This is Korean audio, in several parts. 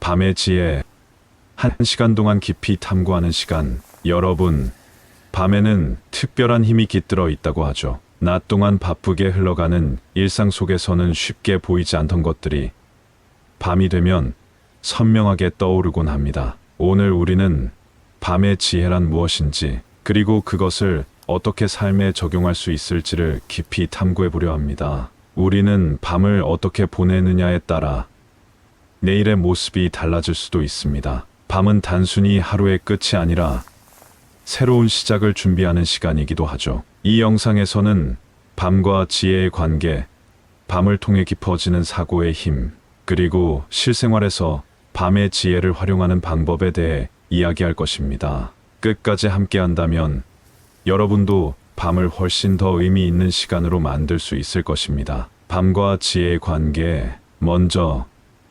밤의 지혜, 1시간 동안 깊이 탐구하는 시간. 여러분, 밤에는 특별한 힘이 깃들어 있다고 하죠. 낮 동안 바쁘게 흘러가는 일상 속에서는 쉽게 보이지 않던 것들이 밤이 되면 선명하게 떠오르곤 합니다. 오늘 우리는 밤의 지혜란 무엇인지, 그리고 그것을 어떻게 삶에 적용할 수 있을지를 깊이 탐구해 보려 합니다. 우리는 밤을 어떻게 보내느냐에 따라 내일의 모습이 달라질 수도 있습니다. 밤은 단순히 하루의 끝이 아니라 새로운 시작을 준비하는 시간이기도 하죠. 이 영상에서는 밤과 지혜의 관계, 밤을 통해 깊어지는 사고의 힘, 그리고 실생활에서 밤의 지혜를 활용하는 방법에 대해 이야기할 것입니다. 끝까지 함께 한다면 여러분도 밤을 훨씬 더 의미 있는 시간으로 만들 수 있을 것입니다. 밤과 지혜의 관계, 먼저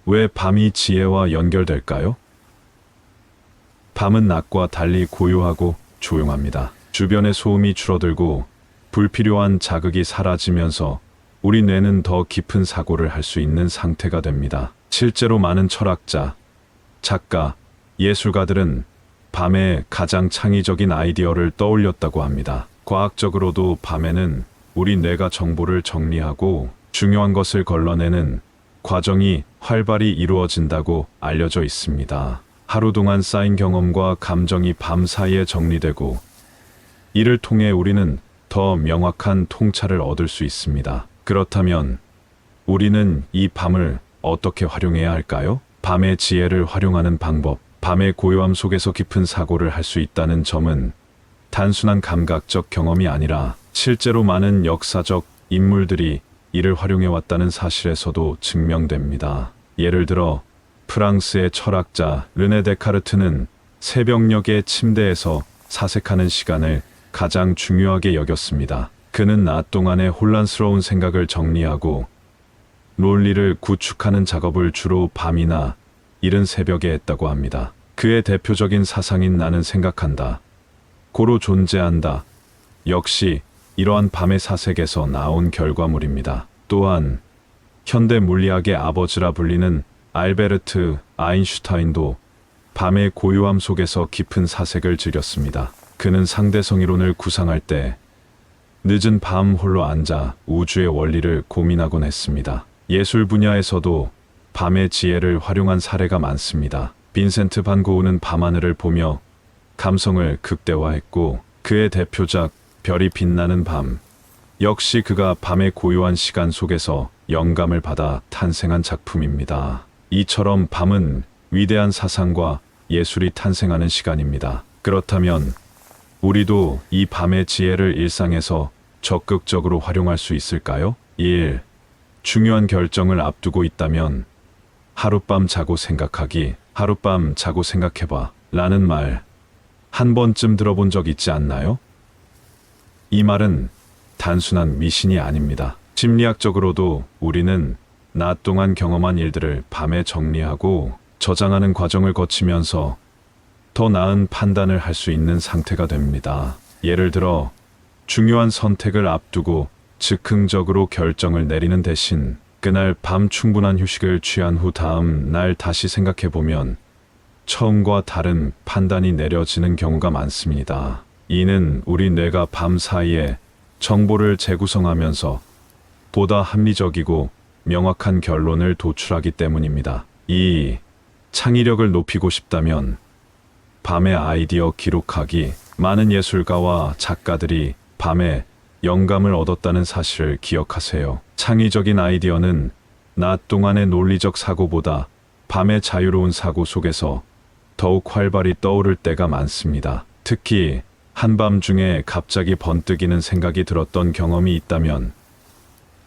왜 밤이 지혜와 연결될까요? 밤은 낮과 달리 고요하고 조용합니다. 주변의 소음이 줄어들고 불필요한 자극이 사라지면서 우리 뇌는 더 깊은 사고를 할 수 있는 상태가 됩니다. 실제로 많은 철학자, 작가, 예술가들은 밤에 가장 창의적인 아이디어를 떠올렸다고 합니다. 과학적으로도 밤에는 우리 뇌가 정보를 정리하고 중요한 것을 걸러내는 과정이 활발히 이루어진다고 알려져 있습니다. 하루 동안 쌓인 경험과 감정이 밤 사이에 정리되고, 이를 통해 우리는 더 명확한 통찰을 얻을 수 있습니다. 그렇다면 우리는 이 밤을 어떻게 활용해야 할까요? 밤의 지혜를 활용하는 방법. 밤의 고요함 속에서 깊은 사고를 할 수 있다는 점은 단순한 감각적 경험이 아니라 실제로 많은 역사적 인물들이 이를 활용해 왔다는 사실에서도 증명됩니다. 예를 들어 프랑스의 철학자 르네 데카르트는 새벽녘의 침대에서 사색하는 시간을 가장 중요하게 여겼습니다. 그는 낮 동안의 혼란스러운 생각을 정리하고 논리를 구축하는 작업을 주로 밤이나 이른 새벽에 했다고 합니다. 그의 대표적인 사상인 나는 생각한다, 고로 존재한다 역시 이러한 밤의 사색에서 나온 결과물입니다. 또한 현대 물리학의 아버지라 불리는 알베르트 아인슈타인도 밤의 고요함 속에서 깊은 사색을 즐겼습니다. 그는 상대성 이론을 구상할 때 늦은 밤 홀로 앉아 우주의 원리를 고민하곤 했습니다. 예술 분야에서도 밤의 지혜를 활용한 사례가 많습니다. 빈센트 반 고흐는 밤하늘을 보며 감성을 극대화했고, 그의 대표작 별이 빛나는 밤 역시 그가 밤의 고요한 시간 속에서 영감을 받아 탄생한 작품입니다. 이처럼 밤은 위대한 사상과 예술이 탄생하는 시간입니다. 그렇다면 우리도 이 밤의 지혜를 일상에서 적극적으로 활용할 수 있을까요? 1. 중요한 결정을 앞두고 있다면 하룻밤 자고 생각하기. 하룻밤 자고 생각해봐 라는 말 한 번쯤 들어본 적 있지 않나요? 이 말은 단순한 미신이 아닙니다. 심리학적으로도 우리는 낮 동안 경험한 일들을 밤에 정리하고 저장하는 과정을 거치면서 더 나은 판단을 할 수 있는 상태가 됩니다. 예를 들어 중요한 선택을 앞두고 즉흥적으로 결정을 내리는 대신 그날 밤 충분한 휴식을 취한 후 다음 날 다시 생각해보면 처음과 다른 판단이 내려지는 경우가 많습니다. 이는 우리 뇌가 밤 사이에 정보를 재구성하면서 보다 합리적이고 명확한 결론을 도출하기 때문입니다. 2. 창의력을 높이고 싶다면 밤의 아이디어 기록하기. 많은 예술가와 작가들이 밤에 영감을 얻었다는 사실을 기억하세요. 창의적인 아이디어는 낮 동안의 논리적 사고보다 밤의 자유로운 사고 속에서 더욱 활발히 떠오를 때가 많습니다. 특히 한밤중에 갑자기 번뜩이는 생각이 들었던 경험이 있다면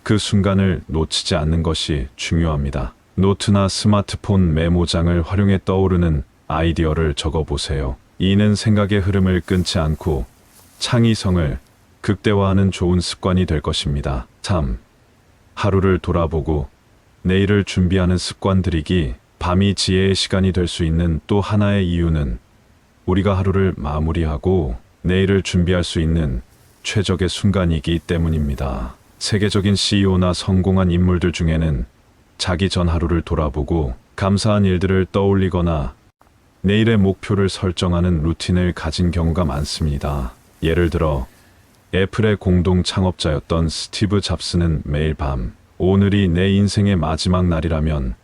그 순간을 놓치지 않는 것이 중요합니다. 노트나 스마트폰 메모장을 활용해 떠오르는 아이디어를 적어보세요. 이는 생각의 흐름을 끊지 않고 창의성을 극대화하는 좋은 습관이 될 것입니다. 3. 하루를 돌아보고 내일을 준비하는 습관 들이기. 밤이 지혜의 시간이 될 수 있는 또 하나의 이유는 우리가 하루를 마무리하고 내일을 준비할 수 있는 최적의 순간이기 때문입니다. 세계적인 CEO나 성공한 인물들 중에는 자기 전 하루를 돌아보고 감사한 일들을 떠올리거나 내일의 목표를 설정하는 루틴을 가진 경우가 많습니다. 예를 들어 애플의 공동 창업자였던 스티브 잡스는 매일 밤 오늘이 내 인생의 마지막 날이라면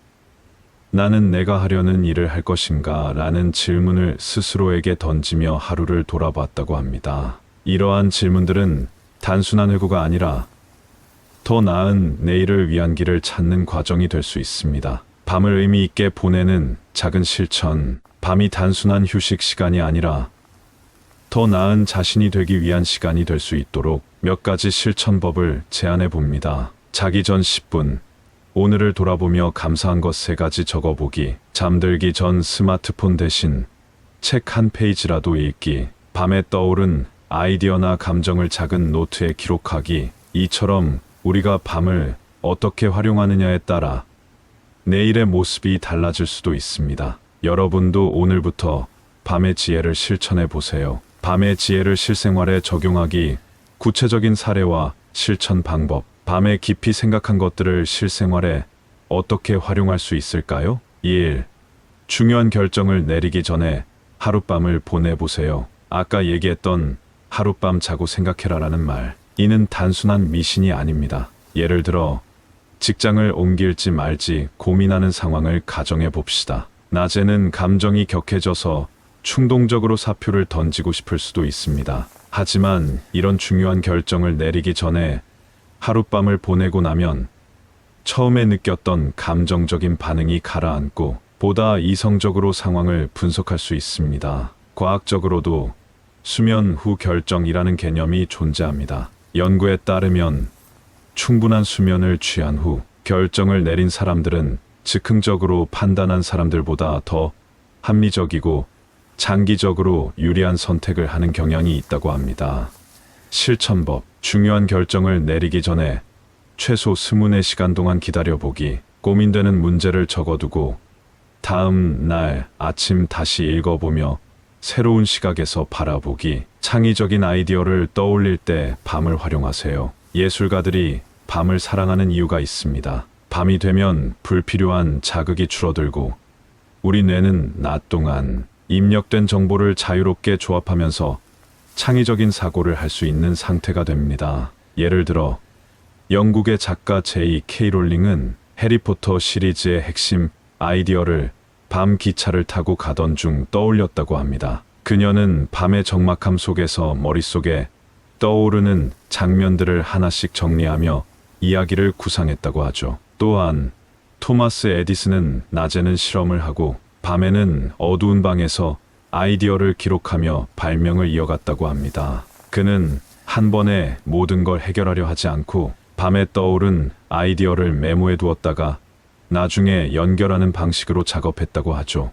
나는 내가 하려는 일을 할 것인가? 라는 질문을 스스로에게 던지며 하루를 돌아봤다고 합니다. 이러한 질문들은 단순한 회고가 아니라 더 나은 내일을 위한 길을 찾는 과정이 될 수 있습니다. 밤을 의미 있게 보내는 작은 실천. 밤이 단순한 휴식 시간이 아니라 더 나은 자신이 되기 위한 시간이 될 수 있도록 몇 가지 실천법을 제안해 봅니다. 자기 전 10분. 오늘을 돌아보며 감사한 것 3가지 적어보기. 잠들기 전 스마트폰 대신 책 한 페이지라도 읽기. 밤에 떠오른 아이디어나 감정을 작은 노트에 기록하기. 이처럼 우리가 밤을 어떻게 활용하느냐에 따라 내일의 모습이 달라질 수도 있습니다. 여러분도 오늘부터 밤의 지혜를 실천해 보세요. 밤의 지혜를 실생활에 적용하기. 구체적인 사례와 실천 방법. 밤에 깊이 생각한 것들을 실생활에 어떻게 활용할 수 있을까요? 1. 중요한 결정을 내리기 전에 하룻밤을 보내보세요. 아까 얘기했던 하룻밤 자고 생각해라라는 말. 이는 단순한 미신이 아닙니다. 예를 들어 직장을 옮길지 말지 고민하는 상황을 가정해 봅시다. 낮에는 감정이 격해져서 충동적으로 사표를 던지고 싶을 수도 있습니다. 하지만 이런 중요한 결정을 내리기 전에 하룻밤을 보내고 나면 처음에 느꼈던 감정적인 반응이 가라앉고 보다 이성적으로 상황을 분석할 수 있습니다. 과학적으로도 수면 후 결정이라는 개념이 존재합니다. 연구에 따르면 충분한 수면을 취한 후 결정을 내린 사람들은 즉흥적으로 판단한 사람들보다 더 합리적이고 장기적으로 유리한 선택을 하는 경향이 있다고 합니다. 실천법. 중요한 결정을 내리기 전에 최소 24시간 동안 기다려보기. 고민되는 문제를 적어두고 다음 날 아침 다시 읽어보며 새로운 시각에서 바라보기. 창의적인 아이디어를 떠올릴 때 밤을 활용하세요. 예술가들이 밤을 사랑하는 이유가 있습니다. 밤이 되면 불필요한 자극이 줄어들고 우리 뇌는 낮 동안 입력된 정보를 자유롭게 조합하면서 창의적인 사고를 할 수 있는 상태가 됩니다. 예를 들어 영국의 작가 J.K. 롤링은 해리포터 시리즈의 핵심 아이디어를 밤 기차를 타고 가던 중 떠올렸다고 합니다. 그녀는 밤의 적막함 속에서 머릿속에 떠오르는 장면들을 하나씩 정리하며 이야기를 구상했다고 하죠. 또한 토마스 에디슨은 낮에는 실험을 하고 밤에는 어두운 방에서 아이디어를 기록하며 발명을 이어갔다고 합니다. 그는 한 번에 모든 걸 해결하려 하지 않고 밤에 떠오른 아이디어를 메모해 두었다가 나중에 연결하는 방식으로 작업했다고 하죠.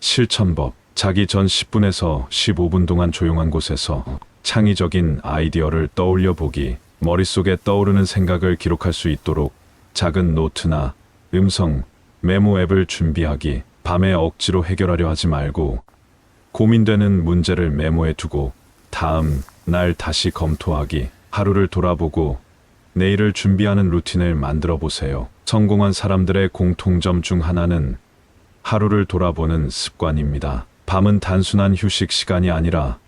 실천법. 자기 전 10분에서 15분 동안 조용한 곳에서 창의적인 아이디어를 떠올려 보기. 머릿속에 떠오르는 생각을 기록할 수 있도록 작은 노트나 음성 메모 앱을 준비하기. 밤에 억지로 해결하려 하지 말고 고민되는 문제를 메모해 두고 다음 날 다시 검토하기. 하루를 돌아보고 내일을 준비하는 루틴을 만들어 보세요. 성공한 사람들의 공통점 중 하나는 하루를 돌아보는 습관입니다. 밤은 단순한 휴식 시간이 아니라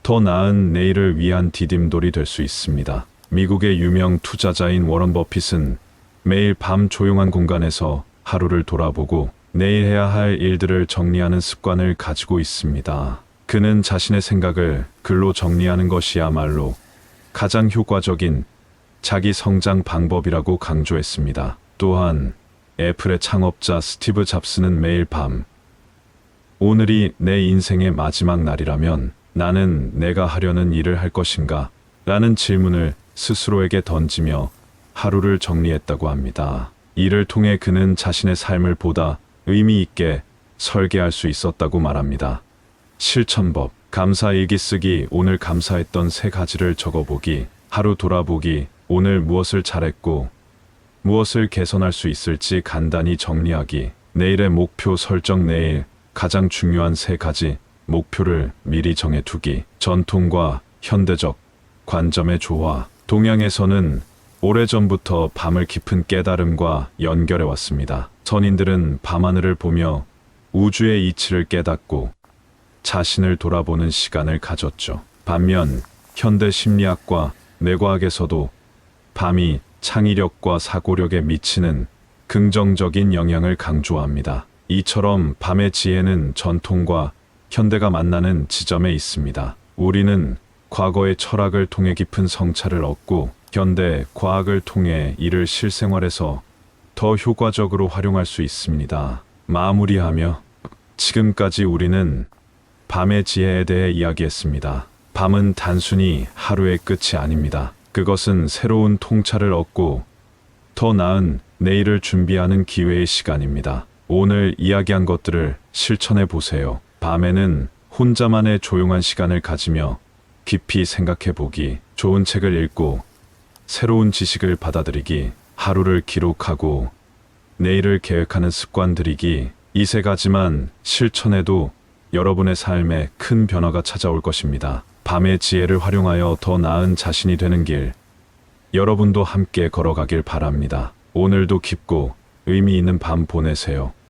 더 나은 내일을 위한 디딤돌이 될 수 있습니다. 미국의 유명 투자자인 워런 버핏은 매일 밤 조용한 공간에서 하루를 돌아보고 내일 해야 할 일들을 정리하는 습관을 가지고 있습니다. 그는 자신의 생각을 글로 정리하는 것이야말로 가장 효과적인 자기 성장 방법이라고 강조했습니다. 또한 애플의 창업자 스티브 잡스는 매일 밤 오늘이 내 인생의 마지막 날이라면 나는 내가 하려는 일을 할 것인가? 라는 질문을 스스로에게 던지며 하루를 정리했다고 합니다. 이를 통해 그는 자신의 삶을 보다 의미 있게 설계할 수 있었다고 말합니다. 실천법. 감사 일기 쓰기. 오늘 감사했던 3가지를 적어보기. 하루 돌아보기. 오늘 무엇을 잘했고 무엇을 개선할 수 있을지 간단히 정리하기. 내일의 목표 설정. 내일 가장 중요한 3가지 목표를 미리 정해두기. 전통과 현대적 관점의 조화. 동양에서는 오래전부터 밤을 깊은 깨달음과 연결해 왔습니다. 선인들은 밤하늘을 보며 우주의 이치를 깨닫고 자신을 돌아보는 시간을 가졌죠. 반면 현대 심리학과 뇌과학에서도 밤이 창의력과 사고력에 미치는 긍정적인 영향을 강조합니다. 이처럼 밤의 지혜는 전통과 현대가 만나는 지점에 있습니다. 우리는 과거의 철학을 통해 깊은 성찰을 얻고 현대 과학을 통해 이를 실생활에서 더 효과적으로 활용할 수 있습니다. 마무리하며 지금까지 우리는 밤의 지혜에 대해 이야기했습니다. 밤은 단순히 하루의 끝이 아닙니다. 그것은 새로운 통찰을 얻고 더 나은 내일을 준비하는 기회의 시간입니다. 오늘 이야기한 것들을 실천해 보세요. 밤에는 혼자만의 조용한 시간을 가지며 깊이 생각해 보기, 좋은 책을 읽고 새로운 지식을 받아들이기, 하루를 기록하고 내일을 계획하는 습관 들이기, 이 세 가지만 실천해도 여러분의 삶에 큰 변화가 찾아올 것입니다. 밤의 지혜를 활용하여 더 나은 자신이 되는 길, 여러분도 함께 걸어가길 바랍니다. 오늘도 깊고 의미 있는 밤 보내세요.